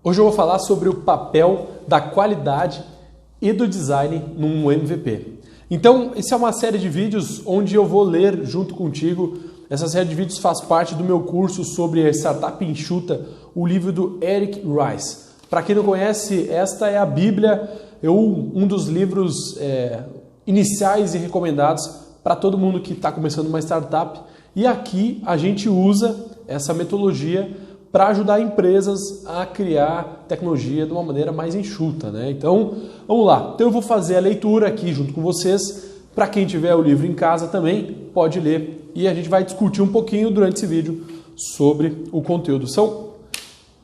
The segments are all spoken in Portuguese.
Hoje eu vou falar sobre o papel da qualidade e do design num MVP. Então, essa é uma série de vídeos onde eu vou ler junto contigo. Essa série de vídeos faz parte do meu curso sobre Startup Enxuta, o livro do Eric Rice. Para quem não conhece, esta é a Bíblia, um dos livros iniciais e recomendados para todo mundo que está começando uma startup. E aqui a gente usa essa metodologia para ajudar empresas a criar tecnologia de uma maneira mais enxuta, né? Então, vamos lá. Então eu vou fazer a leitura aqui junto com vocês. Para quem tiver o livro em casa também, pode ler. E a gente vai discutir um pouquinho durante esse vídeo sobre o conteúdo. São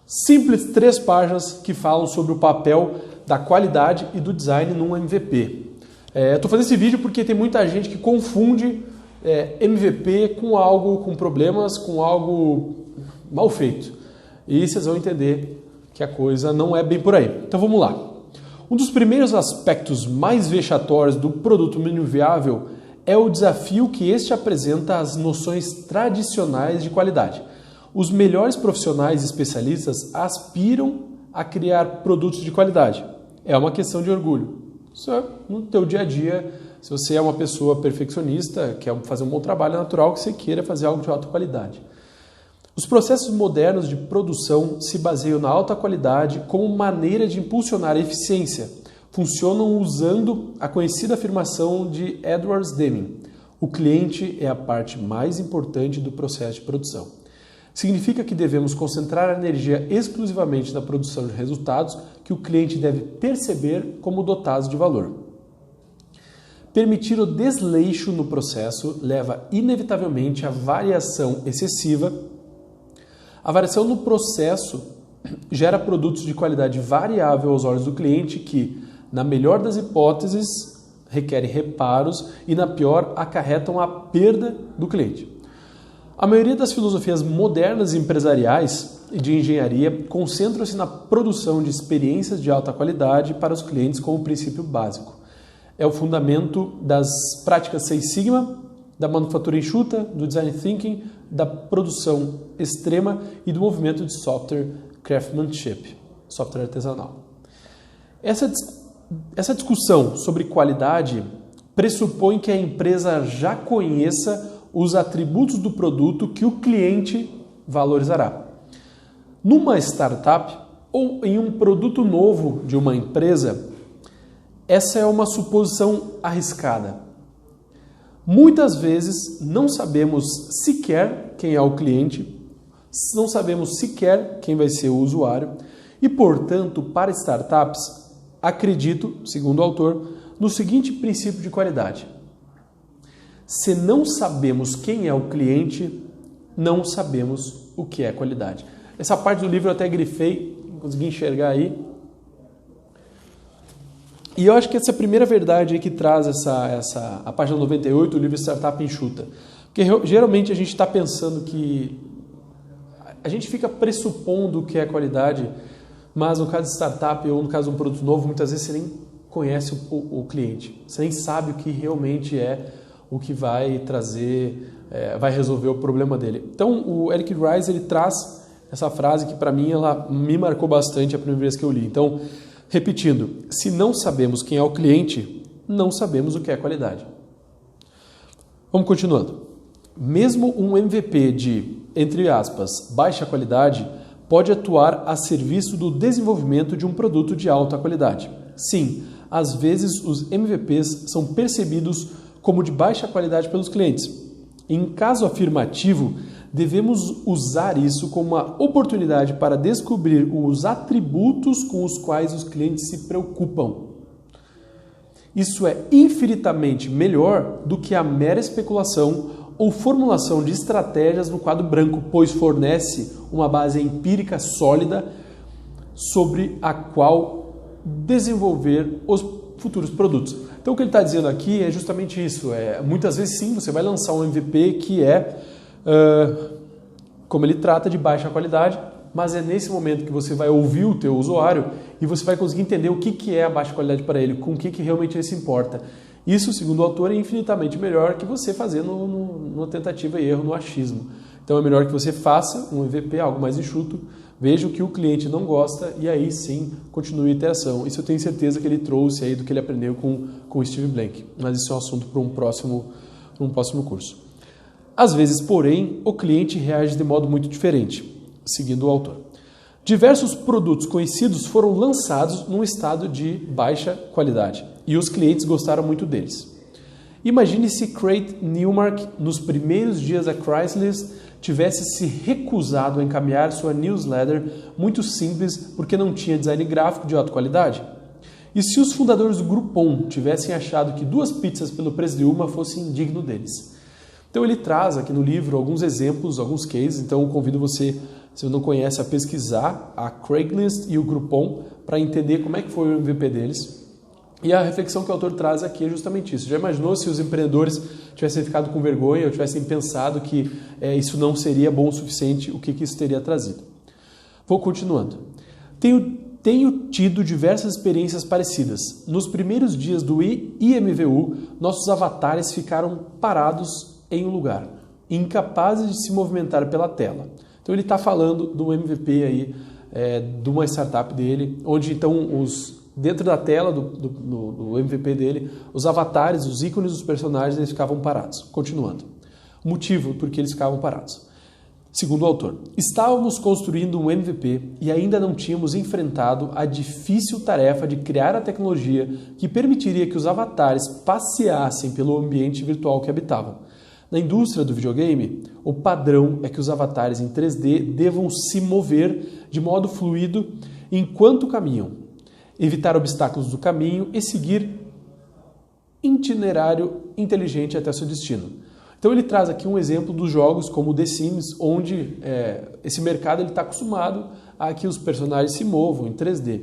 simples 3 páginas que falam sobre o papel da qualidade e do design num MVP. Estou fazendo esse vídeo porque tem muita gente que confunde MVP com problemas, com algo mal feito. E vocês vão entender que a coisa não é bem por aí. Então vamos lá. Um dos primeiros aspectos mais vexatórios do produto mínimo viável é o desafio que este apresenta às noções tradicionais de qualidade. Os melhores profissionais e especialistas aspiram a criar produtos de qualidade. É uma questão de orgulho. Isso é no teu dia a dia. Se você é uma pessoa perfeccionista, quer fazer um bom trabalho, é natural que você queira fazer algo de alta qualidade. Os processos modernos de produção se baseiam na alta qualidade como maneira de impulsionar a eficiência. Funcionam usando a conhecida afirmação de Edwards Deming: o cliente é a parte mais importante do processo de produção. Significa que devemos concentrar a energia exclusivamente na produção de resultados que o cliente deve perceber como dotados de valor. Permitir o desleixo no processo leva inevitavelmente à variação excessiva. A variação no processo gera produtos de qualidade variável aos olhos do cliente que, na melhor das hipóteses, requerem reparos e, na pior, acarretam a perda do cliente. A maioria das filosofias modernas e empresariais e de engenharia concentram-se na produção de experiências de alta qualidade para os clientes como princípio básico. É o fundamento das práticas Six Sigma, da manufatura enxuta, do design thinking, da produção extrema e do movimento de software craftsmanship, software artesanal. Essa discussão sobre qualidade pressupõe que a empresa já conheça os atributos do produto que o cliente valorizará. Numa startup ou em um produto novo de uma empresa, essa é uma suposição arriscada. Muitas vezes não sabemos sequer quem é o cliente, não sabemos sequer quem vai ser o usuário e, portanto, para startups, acredito, segundo o autor, no seguinte princípio de qualidade: se não sabemos quem é o cliente, não sabemos o que é qualidade. Essa parte do livro eu até grifei, consegui enxergar aí. E eu acho que essa é a primeira verdade aí que traz a página 98 do livro Startup Enxuta. Porque geralmente a gente está pensando que... A gente fica pressupondo que é qualidade, mas no caso de startup ou no caso de um produto novo, muitas vezes você nem conhece o cliente. Você nem sabe o que realmente é o que vai trazer, vai resolver o problema dele. Então o Eric Rice ele traz essa frase que para mim ela me marcou bastante a primeira vez que eu li. Então, repetindo, se não sabemos quem é o cliente, não sabemos o que é qualidade. Vamos continuando. Mesmo um MVP de, entre aspas, baixa qualidade, pode atuar a serviço do desenvolvimento de um produto de alta qualidade. Sim, às vezes os MVPs são percebidos como de baixa qualidade pelos clientes. Em caso afirmativo, devemos usar isso como uma oportunidade para descobrir os atributos com os quais os clientes se preocupam. Isso é infinitamente melhor do que a mera especulação ou formulação de estratégias no quadro branco, pois fornece uma base empírica sólida sobre a qual desenvolver os futuros produtos. Então o que ele está dizendo aqui é justamente isso. Muitas vezes sim, você vai lançar um MVP que como ele trata, de baixa qualidade, mas é nesse momento que você vai ouvir o teu usuário e você vai conseguir entender o que é a baixa qualidade para ele, com o que realmente ele se importa. Isso, segundo o autor, é infinitamente melhor que você fazer numa tentativa e erro, no achismo. Então é melhor que você faça um MVP, algo mais enxuto, veja o que o cliente não gosta e aí sim continue a interação. Isso eu tenho certeza que ele trouxe aí do que ele aprendeu com o Steve Blank, mas isso é um assunto para um próximo curso. Às vezes, porém, o cliente reage de modo muito diferente, seguindo o autor. Diversos produtos conhecidos foram lançados num estado de baixa qualidade e os clientes gostaram muito deles. Imagine se Craig Newmark, nos primeiros dias da Chrysler, tivesse se recusado a encaminhar sua newsletter muito simples porque não tinha design gráfico de alta qualidade. E se os fundadores do Groupon tivessem achado que 2 pizzas pelo preço de uma fosse indigno deles. Então ele traz aqui no livro alguns exemplos, alguns cases, então eu convido você, se não conhece, a pesquisar a Craigslist e o Groupon para entender como é que foi o MVP deles. E a reflexão que o autor traz aqui é justamente isso. Já imaginou se os empreendedores tivessem ficado com vergonha ou tivessem pensado que isso não seria bom o suficiente, o que isso teria trazido? Vou continuando. Tenho tido diversas experiências parecidas. Nos primeiros dias do IMVU, nossos avatares ficaram parados em um lugar, incapazes de se movimentar pela tela. Então ele está falando do MVP aí, de uma startup dele, onde então dentro da tela do MVP dele, os avatares, os ícones dos personagens, eles ficavam parados. Continuando. O motivo por que eles ficavam parados. Segundo o autor, estávamos construindo um MVP e ainda não tínhamos enfrentado a difícil tarefa de criar a tecnologia que permitiria que os avatares passeassem pelo ambiente virtual que habitavam. Na indústria do videogame, o padrão é que os avatares em 3D devam se mover de modo fluido enquanto caminham, evitar obstáculos do caminho e seguir itinerário inteligente até seu destino. Então ele traz aqui um exemplo dos jogos como The Sims, onde esse mercado está acostumado a que os personagens se movam em 3D.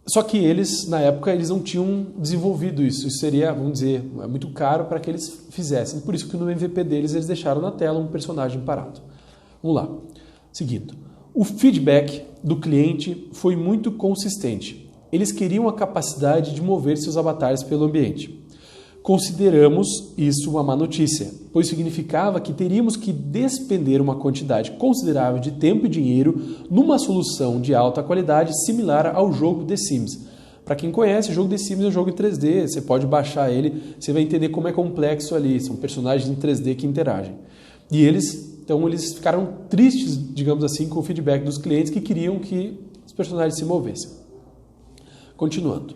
Só que eles, na época, eles não tinham desenvolvido isso. Isso seria, vamos dizer, muito caro para que eles fizessem. Por isso que no MVP deles eles deixaram na tela um personagem parado. Vamos lá. Seguindo. O feedback do cliente foi muito consistente. Eles queriam a capacidade de mover seus avatares pelo ambiente. Consideramos isso uma má notícia, pois significava que teríamos que despender uma quantidade considerável de tempo e dinheiro numa solução de alta qualidade similar ao jogo The Sims. Para quem conhece, o jogo The Sims é um jogo em 3D, você pode baixar ele, você vai entender como é complexo ali, são personagens em 3D que interagem. E eles ficaram tristes, digamos assim, com o feedback dos clientes que queriam que os personagens se movessem. Continuando.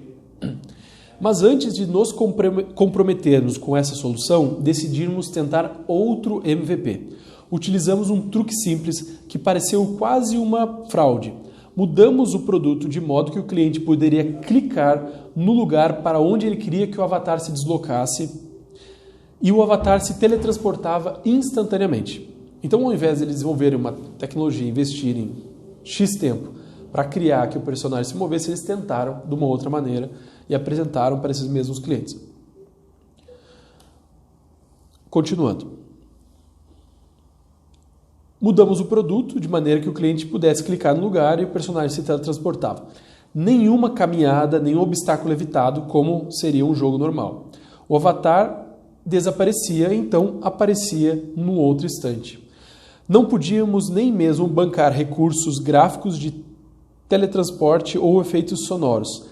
Mas antes de nos comprometermos com essa solução, decidimos tentar outro MVP. Utilizamos um truque simples que pareceu quase uma fraude. Mudamos o produto de modo que o cliente poderia clicar no lugar para onde ele queria que o avatar se deslocasse e o avatar se teletransportava instantaneamente. Então, ao invés de eles desenvolverem uma tecnologia e investirem X tempo para criar que o personagem se movesse, eles tentaram de uma outra maneira e apresentaram para esses mesmos clientes. Continuando. Mudamos o produto de maneira que o cliente pudesse clicar no lugar e o personagem se teletransportava. Nenhuma caminhada, nenhum obstáculo evitado, como seria um jogo normal. O avatar desaparecia, então aparecia no outro instante. Não podíamos nem mesmo bancar recursos gráficos de teletransporte ou efeitos sonoros.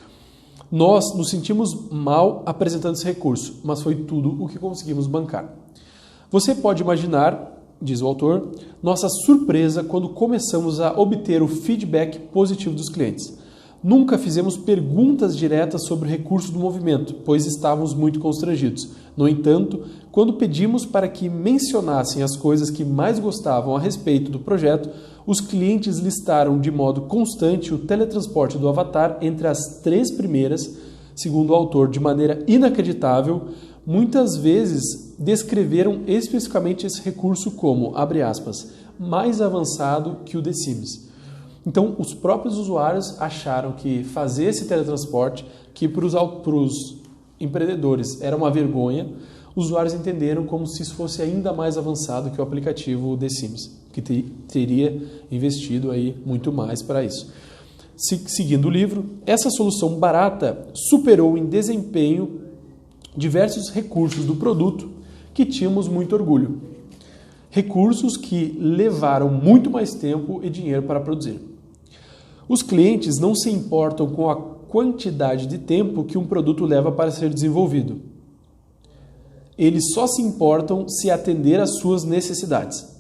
Nós nos sentimos mal apresentando esse recurso, mas foi tudo o que conseguimos bancar. Você pode imaginar, diz o autor, nossa surpresa quando começamos a obter o feedback positivo dos clientes. Nunca fizemos perguntas diretas sobre o recurso do movimento, pois estávamos muito constrangidos. No entanto, quando pedimos para que mencionassem as coisas que mais gostavam a respeito do projeto, os clientes listaram de modo constante o teletransporte do avatar entre as 3 primeiras, segundo o autor, de maneira inacreditável. Muitas vezes descreveram especificamente esse recurso como, abre aspas, mais avançado que o The Sims. Então, os próprios usuários acharam que fazer esse teletransporte, que para os empreendedores era uma vergonha, os usuários entenderam como se isso fosse ainda mais avançado que o aplicativo The Sims, que teria investido aí muito mais para isso. Seguindo o livro, essa solução barata superou em desempenho diversos recursos do produto que tínhamos muito orgulho. recursos que levaram muito mais tempo e dinheiro para produzir. Os clientes não se importam com a quantidade de tempo que um produto leva para ser desenvolvido. Eles só se importam se atender às suas necessidades.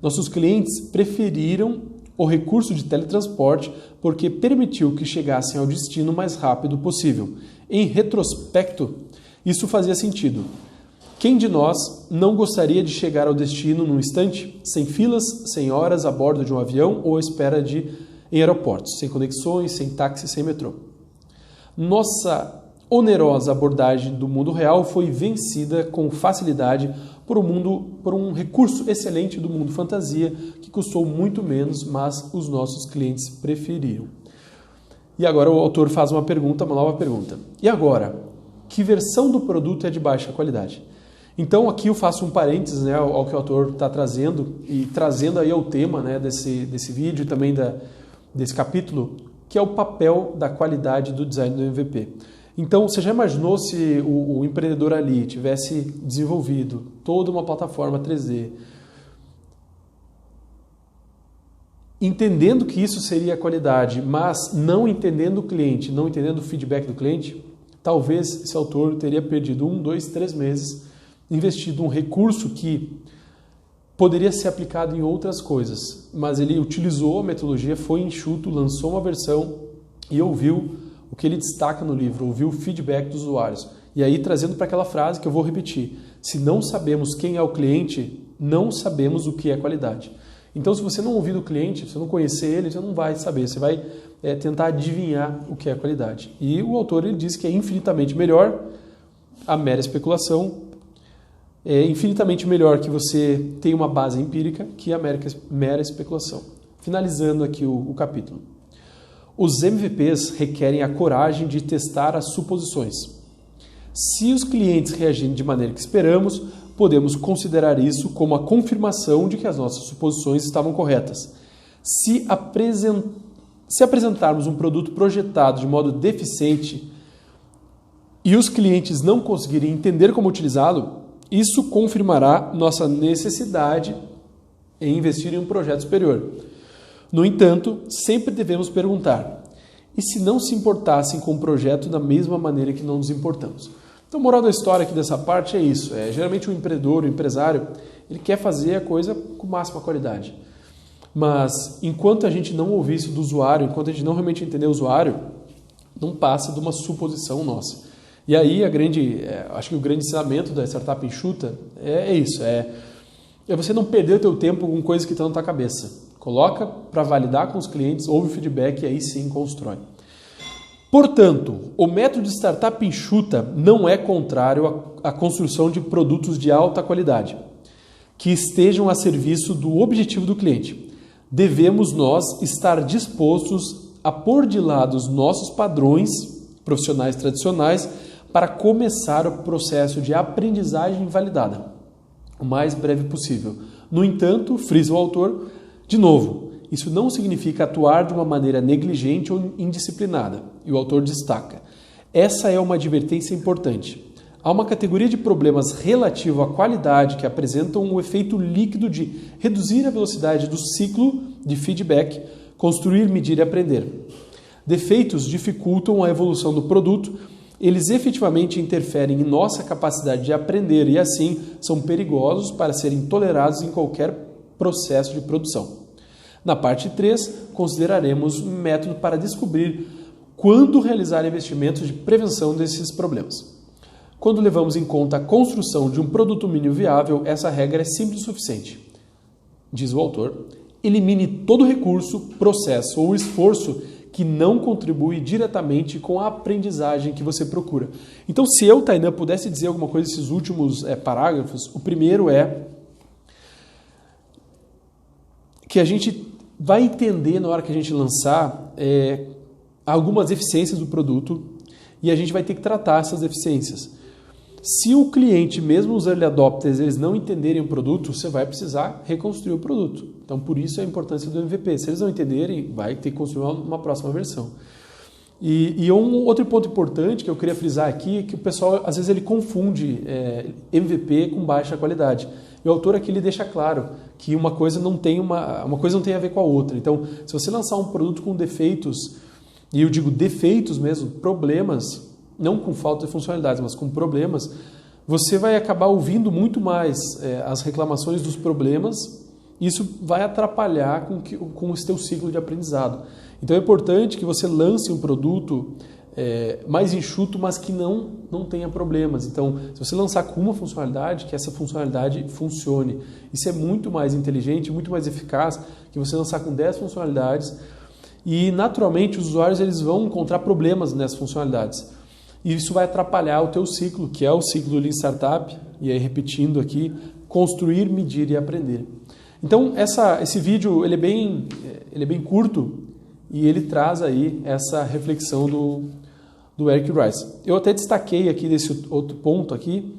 Nossos clientes preferiram o recurso de teletransporte porque permitiu que chegassem ao destino o mais rápido possível. Em retrospecto, isso fazia sentido. Quem de nós não gostaria de chegar ao destino num instante, sem filas, sem horas a bordo de um avião ou espera em aeroportos, sem conexões, sem táxi, sem metrô? Nossa onerosa abordagem do mundo real foi vencida com facilidade por um recurso excelente do mundo fantasia que custou muito menos, mas os nossos clientes preferiram. E agora o autor faz uma nova pergunta. E agora, que versão do produto é de baixa qualidade? Então aqui eu faço um parênteses, né, ao que o autor está trazendo e trazendo aí ao tema, né, desse vídeo e também desse capítulo, que é o papel da qualidade do design do MVP. Então, você já imaginou se o empreendedor ali tivesse desenvolvido toda uma plataforma 3D, entendendo que isso seria a qualidade, mas não entendendo o cliente, não entendendo o feedback do cliente? Talvez esse autor teria perdido 1, 2, 3 meses, investido um recurso que poderia ser aplicado em outras coisas, mas ele utilizou a metodologia, foi enxuto, lançou uma versão e ouviu o que ele destaca no livro, ouviu o feedback dos usuários. E aí, trazendo para aquela frase que eu vou repetir: se não sabemos quem é o cliente, não sabemos o que é qualidade. Então, se você não ouvir do cliente, se você não conhecer ele, você não vai saber, você vai tentar adivinhar o que é qualidade. E o autor ele diz que é infinitamente melhor a mera especulação, é infinitamente melhor que você tenha uma base empírica que a mera especulação. Finalizando aqui o capítulo. Os MVPs requerem a coragem de testar as suposições. Se os clientes reagirem de maneira que esperamos, podemos considerar isso como a confirmação de que as nossas suposições estavam corretas. Se apresentarmos um produto projetado de modo deficiente e os clientes não conseguirem entender como utilizá-lo, isso confirmará nossa necessidade em investir em um projeto superior. No entanto, sempre devemos perguntar: e se não se importassem com o projeto da mesma maneira que não nos importamos? Então, a moral da história aqui dessa parte é isso. Geralmente o empreendedor, o empresário, ele quer fazer a coisa com máxima qualidade. Mas, enquanto a gente não ouvir isso do usuário, enquanto a gente não realmente entender o usuário, não passa de uma suposição nossa. E aí, acho que o grande ensinamento da startup enxuta é isso. É você não perder o teu tempo com coisas que estão na tua cabeça. Coloca para validar com os clientes, ouve o feedback e aí sim constrói. Portanto, o método de startup enxuta não é contrário à construção de produtos de alta qualidade, que estejam a serviço do objetivo do cliente. Devemos nós estar dispostos a pôr de lado os nossos padrões profissionais tradicionais para começar o processo de aprendizagem validada o mais breve possível. No entanto, frisa o autor, de novo, isso não significa atuar de uma maneira negligente ou indisciplinada. E o autor destaca: essa é uma advertência importante. Há uma categoria de problemas relativo à qualidade que apresentam o efeito líquido de reduzir a velocidade do ciclo de feedback, construir, medir e aprender. Defeitos dificultam a evolução do produto, eles efetivamente interferem em nossa capacidade de aprender e, assim, são perigosos para serem tolerados em qualquer processo de produção. Na parte 3, consideraremos um método para descobrir quando realizar investimentos de prevenção desses problemas. Quando levamos em conta a construção de um produto mínimo viável, essa regra é simples o suficiente. Diz o autor: elimine todo recurso, processo ou esforço que não contribui diretamente com a aprendizagem que você procura. Então, se eu, Tainan, pudesse dizer alguma coisa nesses últimos parágrafos, o primeiro é que a gente vai entender na hora que a gente lançar algumas deficiências do produto e a gente vai ter que tratar essas deficiências. Se o cliente, mesmo os early adopters, eles não entenderem o produto, você vai precisar reconstruir o produto. Então, por isso a importância do MVP. Se eles não entenderem, vai ter que construir uma próxima versão. E um outro ponto importante que eu queria frisar aqui é que o pessoal, às vezes, ele confunde MVP com baixa qualidade. E o autor aqui ele deixa claro que uma coisa não tem a ver com a outra. Então, se você lançar um produto com defeitos, e eu digo defeitos mesmo, problemas, não com falta de funcionalidades, mas com problemas, você vai acabar ouvindo muito mais as reclamações dos problemas. Isso vai atrapalhar com o seu ciclo de aprendizado. Então é importante que você lance um produto mais enxuto, mas que não tenha problemas. Então, se você lançar com uma funcionalidade, que essa funcionalidade funcione. Isso é muito mais inteligente, muito mais eficaz que você lançar com 10 funcionalidades e, naturalmente, os usuários eles vão encontrar problemas nessas funcionalidades. E isso vai atrapalhar o teu ciclo, que é o ciclo do Lean Startup, e aí repetindo aqui, construir, medir e aprender. Então, esse vídeo ele é bem curto e ele traz aí essa reflexão do Eric Rice. Eu até destaquei aqui desse outro ponto aqui,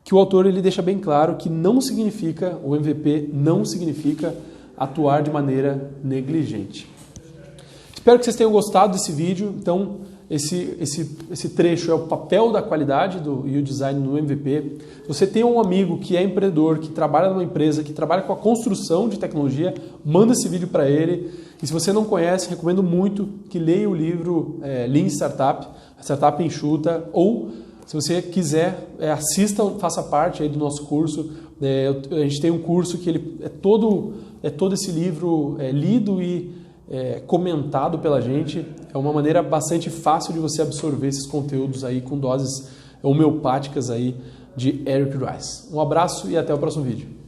que o autor ele deixa bem claro que o MVP não significa atuar de maneira negligente. Espero que vocês tenham gostado desse vídeo. Então, esse trecho é o papel da qualidade e o design no MVP. Se você tem um amigo que é empreendedor, que trabalha numa empresa, que trabalha com a construção de tecnologia, manda esse vídeo para ele. E se você não conhece, recomendo muito que leia o livro Lean Startup, a Startup Enxuta, ou se você quiser, assista, faça parte aí do nosso curso. A gente tem um curso que ele é todo esse livro lido e comentado pela gente. É uma maneira bastante fácil de você absorver esses conteúdos aí com doses homeopáticas aí de Eric Rice. Um abraço e até o próximo vídeo.